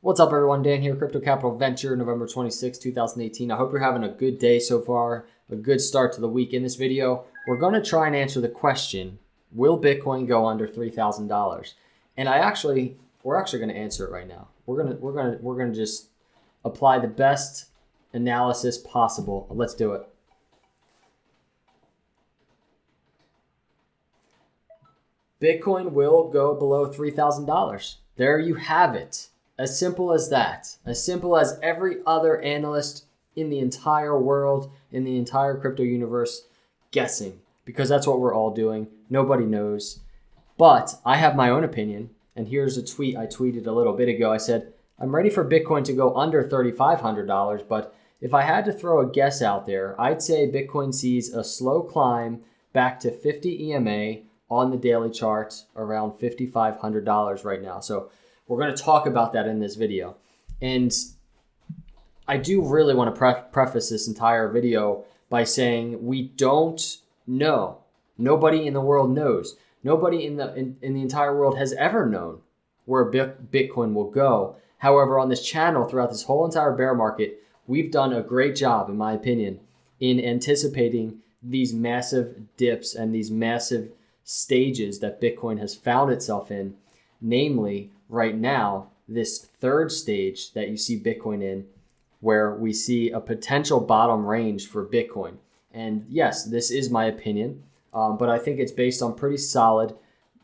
What's up, everyone? Dan here, Crypto Capital Venture, November 26, 2018. I hope you're having a good day so far, a good start to the week. In this video, we're going to try and answer the question, will Bitcoin go under $3,000? And we're actually going to answer it right now. We're going to just apply the best analysis possible. Let's do it. Bitcoin will go below $3,000. There you have it. As simple as that. As simple as every other analyst in the entire world, in the entire crypto universe, guessing. Because that's what we're all doing. Nobody knows. But I have my own opinion. And here's a tweet I tweeted a little bit ago. I said, I'm ready for Bitcoin to go under $3,500. But if I had to throw a guess out there, I'd say Bitcoin sees a slow climb back to 50 EMA on the daily chart, around $5,500 right now. So we're going to talk about that in this video. And I do really want to preface this entire video by saying we don't know. Nobody in the world knows. Nobody in the entire world has ever known where Bitcoin will go. However, on this channel, throughout this whole entire bear market, we've done a great job, in my opinion, in anticipating these massive dips and these massive stages that Bitcoin has found itself in, namely right now, this third stage that you see Bitcoin in, where we see a potential bottom range for Bitcoin. And yes, this is my opinion, but I think it's based on pretty solid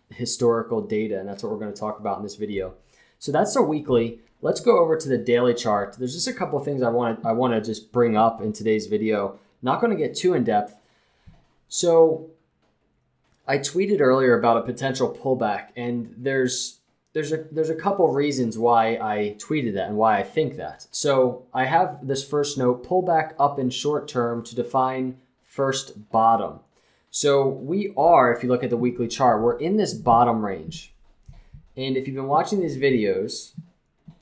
historical data, and that's what we're going to talk about in this video. So that's the weekly. Let's go over to the daily chart. There's just a couple of things I want to just bring up in today's video. Not going to get too in depth. So I tweeted earlier about a potential pullback, and there's a couple reasons why I tweeted that and why I think that. So I have this first note, pullback up in short term to define first bottom. So we are, if you look at the weekly chart, we're in this bottom range. And if you've been watching these videos,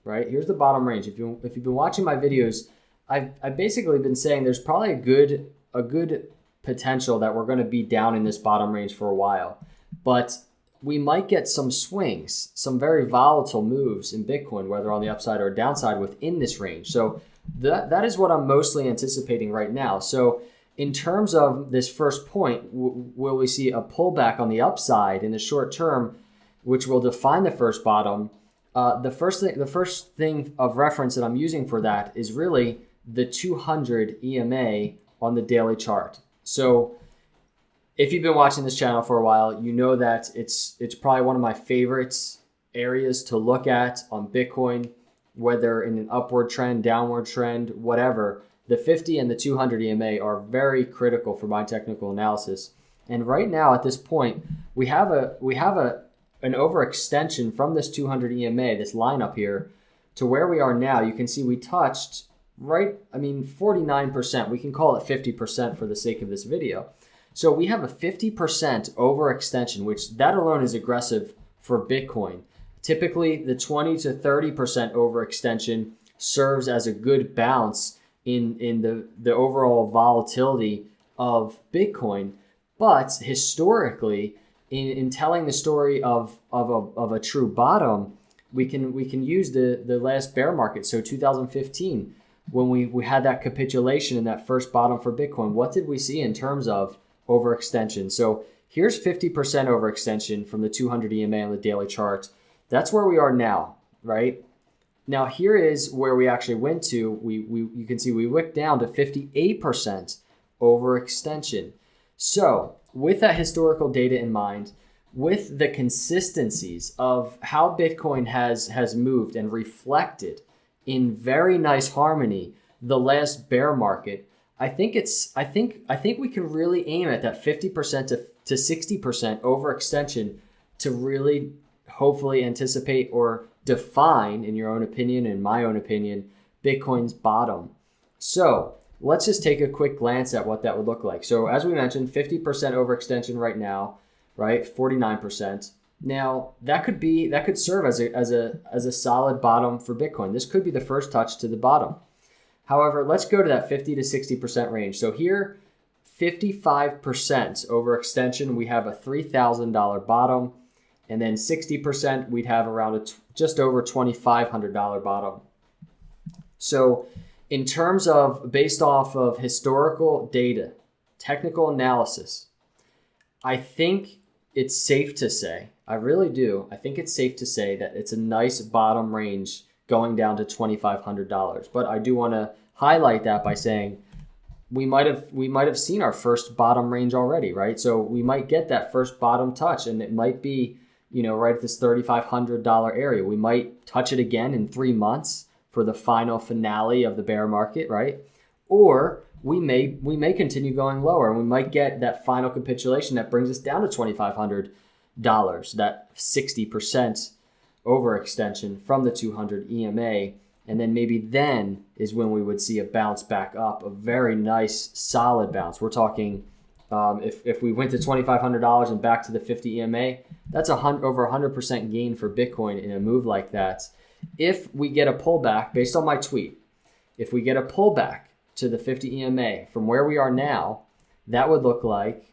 right, here's the bottom range. If you've been watching my videos, I've basically been saying there's probably a good potential that we're going to be down in this bottom range for a while. But we might get some swings, some very volatile moves in Bitcoin, whether on the upside or downside within this range. So that is what I'm mostly anticipating right now. So in terms of this first point, will we see a pullback on the upside in the short term, which will define the first bottom? The first thing of reference that I'm using for that is really the 200 EMA on the daily chart. So if you've been watching this channel for a while, you know that it's probably one of my favorite areas to look at on Bitcoin, whether in an upward trend, downward trend, whatever. The 50 and the 200 EMA are very critical for my technical analysis. And right now at this point, we have an overextension from this 200 EMA, this line up here, to where we are now. You can see we touched 49%. We can call it 50% for the sake of this video. So we have a 50% overextension, which that alone is aggressive for Bitcoin. Typically, the 20 to 30% overextension serves as a good bounce in the overall volatility of Bitcoin. But historically, in telling the story of a true bottom, we can use the last bear market. So 2015, when we had that capitulation in that first bottom for Bitcoin, what did we see in terms of overextension? So here's 50% overextension from the 200 EMA on the daily chart. That's where we are now, right? Now here is where we actually went to. You can see we wicked down to 58% overextension. So with that historical data in mind, with the consistencies of how Bitcoin has moved and reflected in very nice harmony the last bear market, I think we can really aim at that 50% to 60% overextension to really hopefully anticipate or define, in your own opinion, in my own opinion, Bitcoin's bottom. So let's just take a quick glance at what that would look like. So as we mentioned, 50% overextension right now, right? 49%. Now that could serve as a solid bottom for Bitcoin. This could be the first touch to the bottom. However, let's go to that 50 to 60% range. So here, 55% overextension, we have a $3,000 bottom. And then 60%, we'd have around just over $2,500 bottom. So in terms of, based off of historical data, technical analysis, I think it's safe to say, I really do, I think it's safe to say that it's a nice bottom range going down to $2,500. But I do want to highlight that by saying we might have seen our first bottom range already, right? So we might get that first bottom touch, and it might be, right at this $3,500 area. We might touch it again in 3 months for the final finale of the bear market, right? Or we may continue going lower, and we might get that final capitulation that brings us down to $2,500, that 60% overextension from the 200 EMA. And then maybe then is when we would see a bounce back up, a very nice solid bounce. We're talking if we went to $2,500 and back to the 50 EMA, that's over 100% gain for Bitcoin in a move like that. If we get a pullback, based on my tweet, if we get a pullback to the 50 EMA from where we are now, that would look like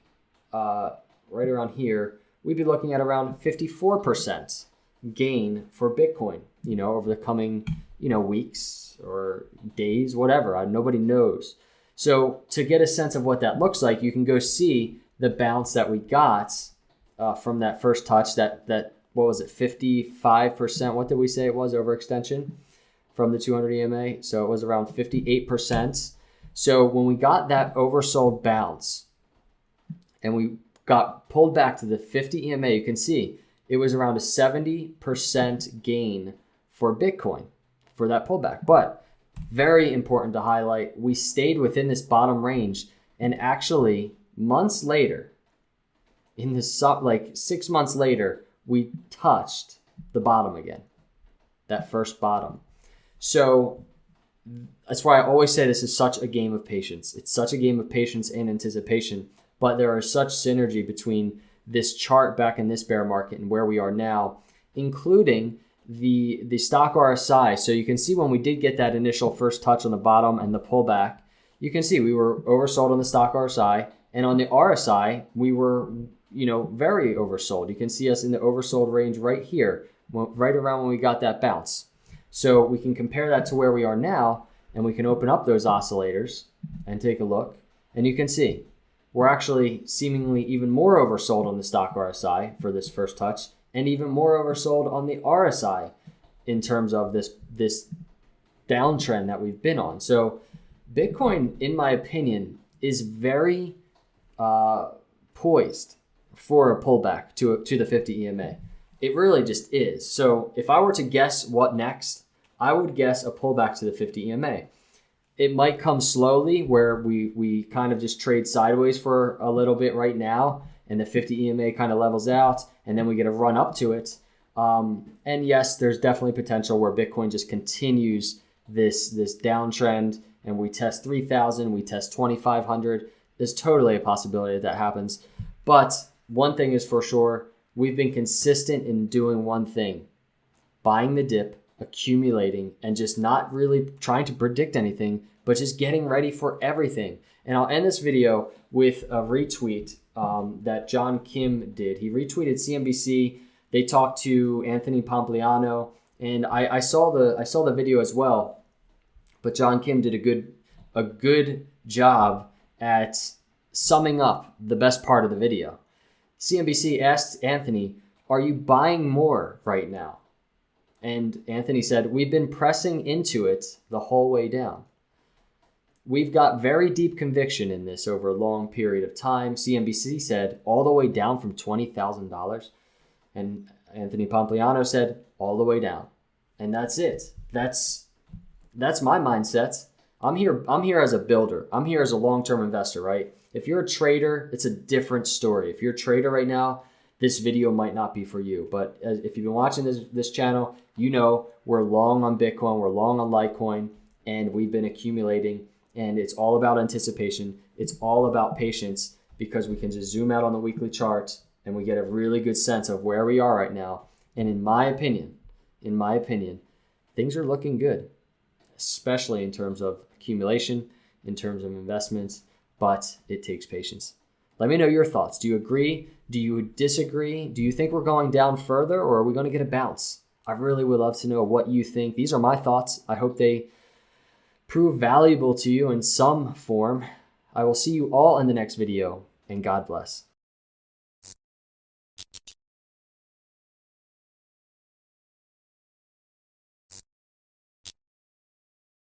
right around here, we'd be looking at around 54% gain for Bitcoin, over the coming weeks or days, whatever. Nobody knows. So to get a sense of what that looks like, you can go see the bounce that we got from that first touch, that what was it, 55%? What did we say it was, overextension from the 200 EMA? So it was around 58%. So when we got that oversold bounce and we got pulled back to the 50 EMA, you can see it was around a 70% gain for Bitcoin for that pullback. But very important to highlight, we stayed within this bottom range, and actually months later, in this 6 months later, we touched the bottom again, that first bottom. So that's why I always say this is such a game of patience. It's such a game of patience and anticipation, but there are such synergy between this chart back in this bear market and where we are now, including the stock RSI. So you can see when we did get that initial first touch on the bottom and the pullback, you can see we were oversold on the stock RSI, and on the RSI, we were, very oversold. You can see us in the oversold range right here, right around when we got that bounce. So we can compare that to where we are now, and we can open up those oscillators and take a look, and you can see we're actually seemingly even more oversold on the stock RSI for this first touch, and even more oversold on the RSI in terms of this downtrend that we've been on. So Bitcoin, in my opinion, is very poised for a pullback to the 50 EMA. It really just is. So if I were to guess what next, I would guess a pullback to the 50 EMA. It might come slowly, where we kind of just trade sideways for a little bit right now, and the 50 EMA kind of levels out, and then we get a run up to it. And yes, there's definitely potential where Bitcoin just continues this downtrend, and we test 3,000, we test 2,500. There's totally a possibility that happens. But one thing is for sure, we've been consistent in doing one thing: buying the dip, accumulating, and just not really trying to predict anything, but just getting ready for everything. And I'll end this video with a retweet that John Kim did. He retweeted CNBC. They talked to Anthony Pompliano, and I saw the video as well. But John Kim did a good job at summing up the best part of the video. CNBC asked Anthony, "Are you buying more right now?" And Anthony said, "We've been pressing into it the whole way down. We've got very deep conviction in this over a long period of time." CNBC said, "All the way down from $20,000. And Anthony Pompliano said, "All the way down." And that's it. That's my mindset. I'm here as a builder. I'm here as a long-term investor, right? If you're a trader, it's a different story. If you're a trader right now, this video might not be for you. But if you've been watching this channel, you know we're long on Bitcoin, we're long on Litecoin, and we've been accumulating. And it's all about anticipation. It's all about patience, because we can just zoom out on the weekly chart and we get a really good sense of where we are right now. And in my opinion, things are looking good, especially in terms of accumulation, in terms of investments, but it takes patience. Let me know your thoughts. Do you agree? Do you disagree? Do you think we're going down further, or are we going to get a bounce? I really would love to know what you think. These are my thoughts. I hope they prove valuable to you in some form. I will see you all in the next video, and God bless.